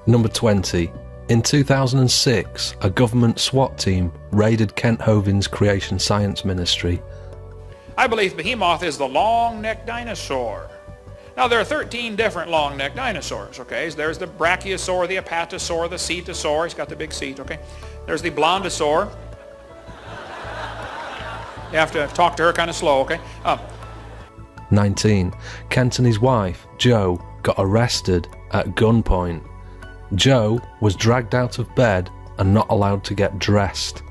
Number 20. In 2006, a government SWAT team raided Kent Hovind's Creation Science Ministry. I believe Behemoth is the long-necked dinosaur. Now, there are 13 different long-necked dinosaurs, okay? There's the brachiosaur, the apatosaur, the cetosaur. He's got the big seat, okay? There's the blondosaur. You have to talk to her kind of slow, okay? 19. Kent and his wife, Jo, got arrested at gunpoint. Jo was dragged out of bed and not allowed to get dressed.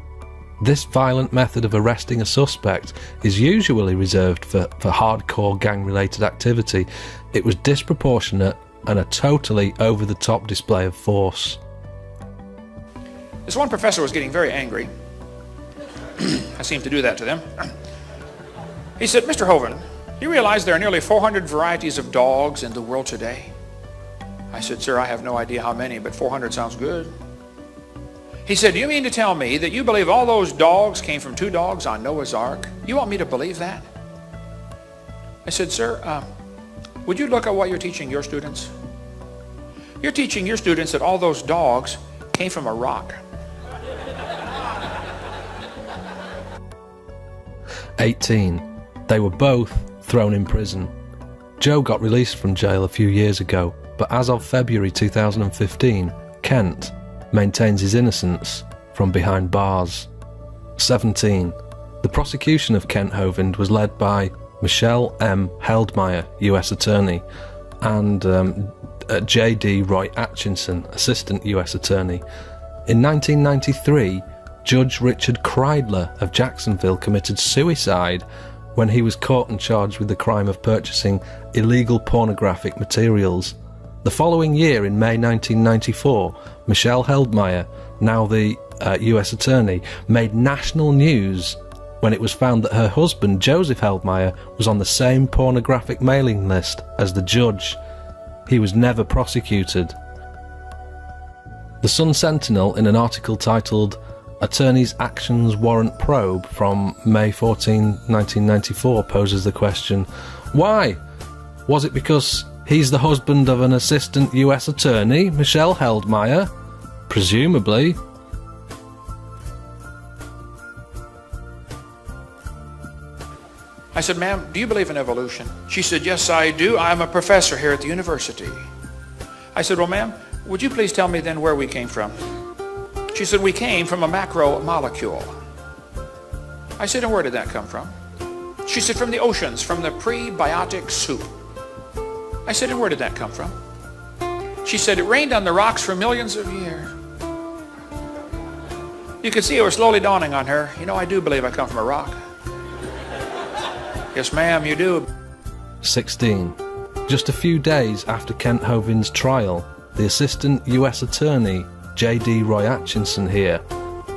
This violent method of arresting a suspect is usually reserved for hardcore gang-related activity. It was disproportionate and a totally over-the-top display of force. This one professor was getting very angry. I seem to do that to them. He said, "Mr. Hovind, do you realize there are nearly 400 varieties of dogs in the world today?" I said, "Sir, I have no idea how many, but 400 sounds good." He said, "Do you mean to tell me that you believe all those dogs came from 2 dogs on Noah's Ark? You want me to believe that?" I said, "Sir, would you look at what you're teaching your students? You're teaching your students that all those dogs came from a rock." 18. They were both thrown in prison. Jo got released from jail a few years ago, but as of February 2015, Kent maintains his innocence from behind bars. 17. The prosecution of Kent Hovind was led by Michelle M. Heldmeyer, US Attorney, and J.D. Roy Atchison, Assistant US Attorney. In 1993, Judge Richard Kreidler of Jacksonville committed suicide when he was caught and charged with the crime of purchasing illegal pornographic materials. The following year, in May 1994, Michelle Heldmeyer, now the US Attorney, made national news when it was found that her husband, Joseph Heldmeyer, was on the same pornographic mailing list as the judge. He was never prosecuted. The Sun Sentinel, in an article titled "Attorney's Actions Warrant Probe" from May 14, 1994, poses the question, why? Was it because he's the husband of an assistant US attorney, Michelle Heldmeyer? Presumably. I said, "Ma'am, do you believe in evolution?" She said, "Yes, I do. I'm a professor here at the university." I said, "Well, ma'am, would you please tell me then where we came from?" She said, "We came from a macromolecule." I said, "And where did that come from?" She said, "From the oceans, from the prebiotic soup." I said, "And where did that come from?" She said, "It rained on the rocks for millions of years." You could see it was slowly dawning on her. You know, I do believe I come from a rock. Yes, ma'am, you do. 16. Just a few days after Kent Hovind's trial, the Assistant US Attorney, J.D. Roy Atchison here,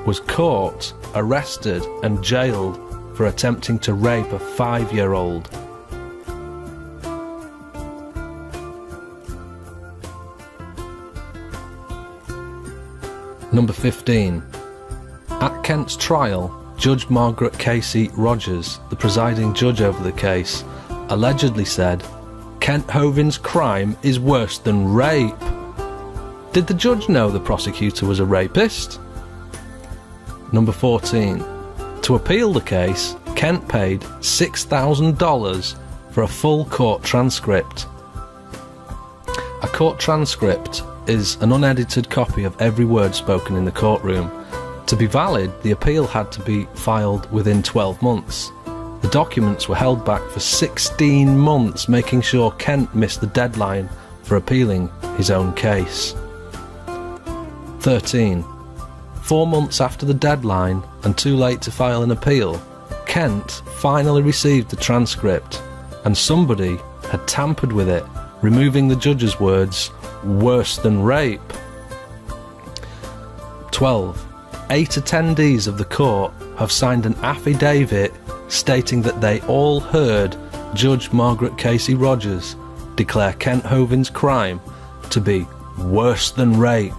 was caught, arrested and jailed for attempting to rape a 5-year-old. Number 15. At Kent's trial, Judge Margaret Casey Rogers, the presiding judge over the case, allegedly said, "Kent Hovind's crime is worse than rape." Did the judge know the prosecutor was a rapist? Number 14. To appeal the case, Kent paid $6,000 for a full court transcript. A court transcript is an unedited copy of every word spoken in the courtroom. To be valid, the appeal had to be filed within 12 months. The documents were held back for 16 months, making sure Kent missed the deadline for appealing his own case. 13. 4 months after the deadline and too late to file an appeal, Kent finally received the transcript, and somebody had tampered with it, removing the judge's words, "worse than rape." 12. 8 attendees of the court have signed an affidavit stating that they all heard Judge Margaret Casey Rogers declare Kent Hovind's crime to be worse than rape.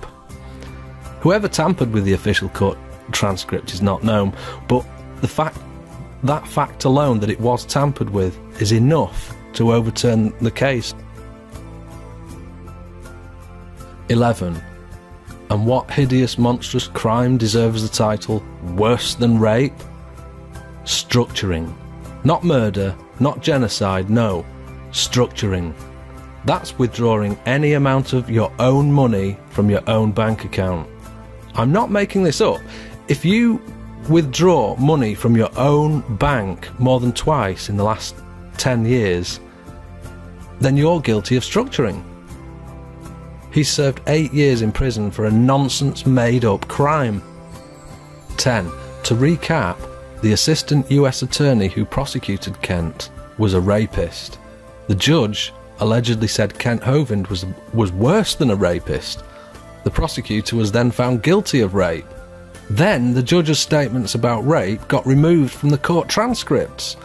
Whoever tampered with the official court transcript is not known, but that fact alone, that it was tampered with, is enough to overturn the case. 11. And what hideous, monstrous crime deserves the title worse than rape? Structuring. Not murder, not genocide, no. Structuring. That's withdrawing any amount of your own money from your own bank account. I'm not making this up. If you withdraw money from your own bank more than twice in the last 10 years, then you're guilty of structuring. He served 8 years in prison for a nonsense made-up crime. 10. To recap, the assistant US attorney who prosecuted Kent was a rapist. The judge allegedly said Kent Hovind was worse than a rapist. The prosecutor was then found guilty of rape. Then the judge's statements about rape got removed from the court transcripts,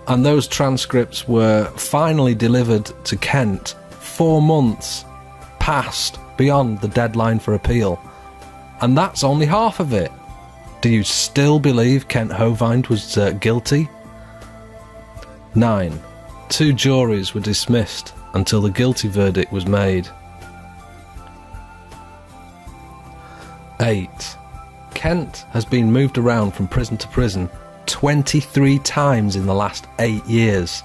and those transcripts were finally delivered to Kent 4 months past beyond the deadline for appeal. And that's only half of it. Do you still believe Kent Hovind was guilty? 9. 2 juries were dismissed until the guilty verdict was made. 8. Kent has been moved around from prison to prison 23 times in the last 8 years.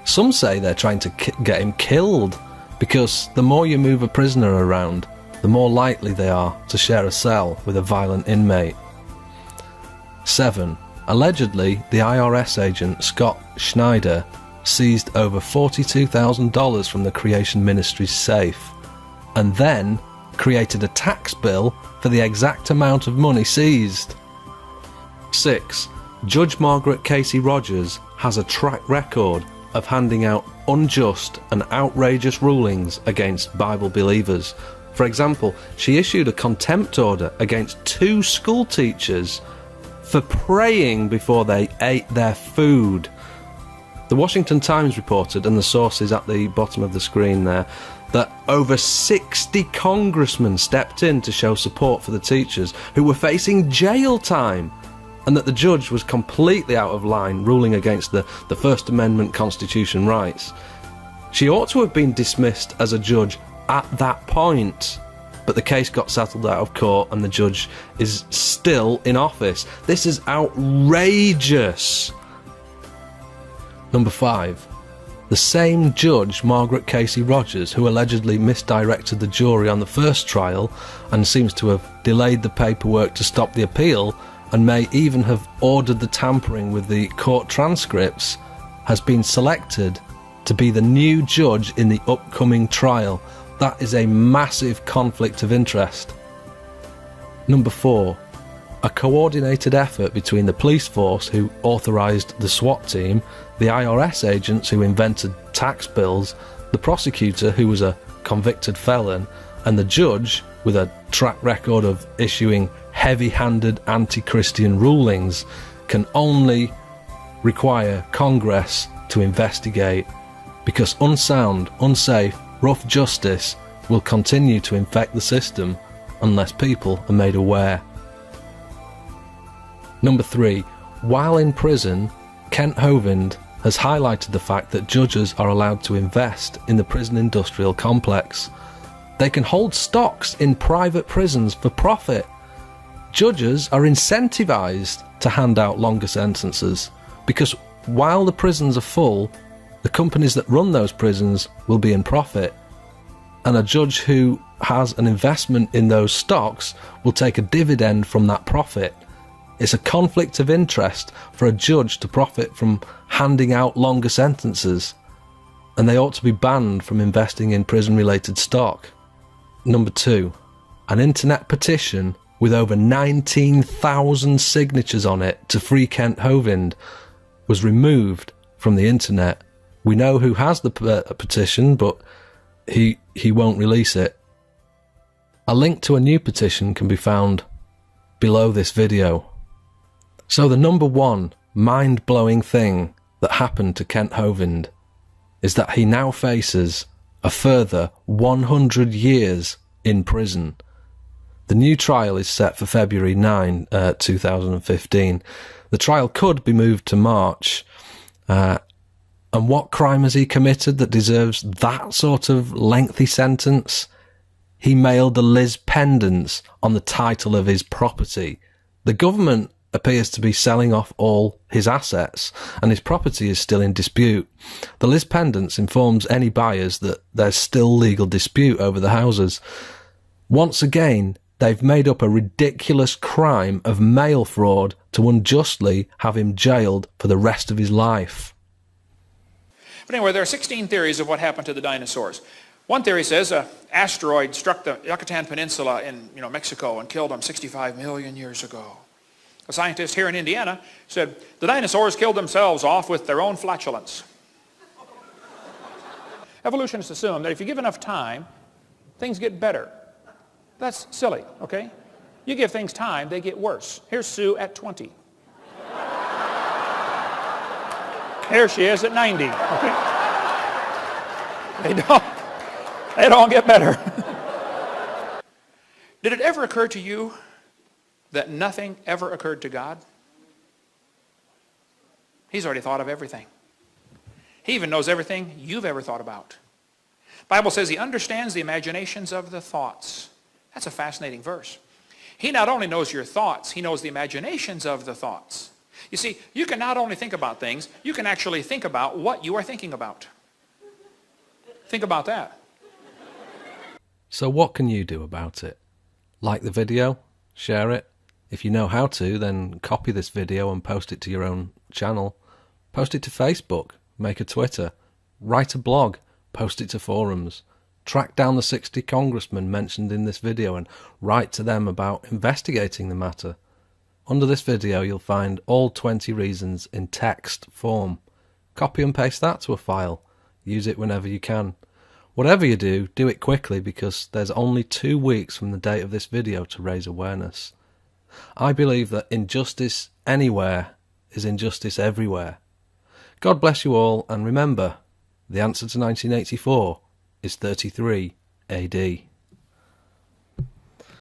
Some say they're trying to get him killed, because the more you move a prisoner around, the more likely they are to share a cell with a violent inmate. 7. Allegedly, the IRS agent Scott Schneider seized over $42,000 from the Creation Ministry's safe, and then created a tax bill for the exact amount of money seized. 6. Judge Margaret Casey Rogers has a track record of handing out unjust and outrageous rulings against Bible believers. For example, she issued a contempt order against 2 school teachers for praying before they ate their food. The Washington Times reported, and the source is at the bottom of the screen there, that over 60 congressmen stepped in to show support for the teachers who were facing jail time, and that the judge was completely out of line, ruling against the First Amendment Constitution rights. She ought to have been dismissed as a judge at that point, but the case got settled out of court and the judge is still in office. This is outrageous. Number 5. The same judge, Margaret Casey Rogers, who allegedly misdirected the jury on the first trial and seems to have delayed the paperwork to stop the appeal, and may even have ordered the tampering with the court transcripts, has been selected to be the new judge in the upcoming trial. That is a massive conflict of interest. Number 4. A coordinated effort between the police force who authorised the SWAT team, the IRS agents who invented tax bills, the prosecutor who was a convicted felon, and the judge with a track record of issuing heavy-handed anti-Christian rulings can only require Congress to investigate, because unsound, unsafe, rough justice will continue to infect the system unless people are made aware. Number 3. While in prison, Kent Hovind has highlighted the fact that judges are allowed to invest in the prison industrial complex. They can hold stocks in private prisons for profit. Judges are incentivised to hand out longer sentences, because while the prisons are full, the companies that run those prisons will be in profit, and a judge who has an investment in those stocks will take a dividend from that profit. It's a conflict of interest for a judge to profit from handing out longer sentences, and they ought to be banned from investing in prison-related stock. Number 2. An internet petition with over 19,000 signatures on it to free Kent Hovind was removed from the internet. We know who has the petition, but he won't release it. A link to a new petition can be found below this video. So the number 1 mind-blowing thing that happened to Kent Hovind is that he now faces a further 100 years in prison. The new trial is set for February 9, 2015. The trial could be moved to March. And what crime has he committed that deserves that sort of lengthy sentence? He mailed the Liz pendants on the title of his property. The government appears to be selling off all his assets, and his property is still in dispute. The Liz pendants informs any buyers that there's still legal dispute over the houses. Once again, they've made up a ridiculous crime of mail fraud to unjustly have him jailed for the rest of his life. But anyway, there are 16 theories of what happened to the dinosaurs. One theory says an asteroid struck the Yucatan Peninsula in Mexico and killed them 65 million years ago. A scientist here in Indiana said the dinosaurs killed themselves off with their own flatulence. Evolutionists assume that if you give enough time, things get better. That's silly, okay? You give things time, they get worse. Here's Sue at 20. Here she is at 90. Okay? They don't get better. Did it ever occur to you that nothing ever occurred to God? He's already thought of everything. He even knows everything you've ever thought about. The Bible says he understands the imaginations of the thoughts. That's a fascinating verse. He not only knows your thoughts, he knows the imaginations of the thoughts. You see, you can not only think about things, you can actually think about what you are thinking about. Think about that. So what can you do about it? Like the video? Share it? If you know how to, then copy this video and post it to your own channel. Post it to Facebook, make a Twitter, write a blog, post it to forums. Track down the 60 congressmen mentioned in this video and write to them about investigating the matter. Under this video you'll find all 20 reasons in text form. Copy and paste that to a file. Use it whenever you can. Whatever you do, do it quickly because there's only 2 weeks from the date of this video to raise awareness. I believe that injustice anywhere is injustice everywhere. God bless you all, and remember, the answer to 1984 is 33 AD.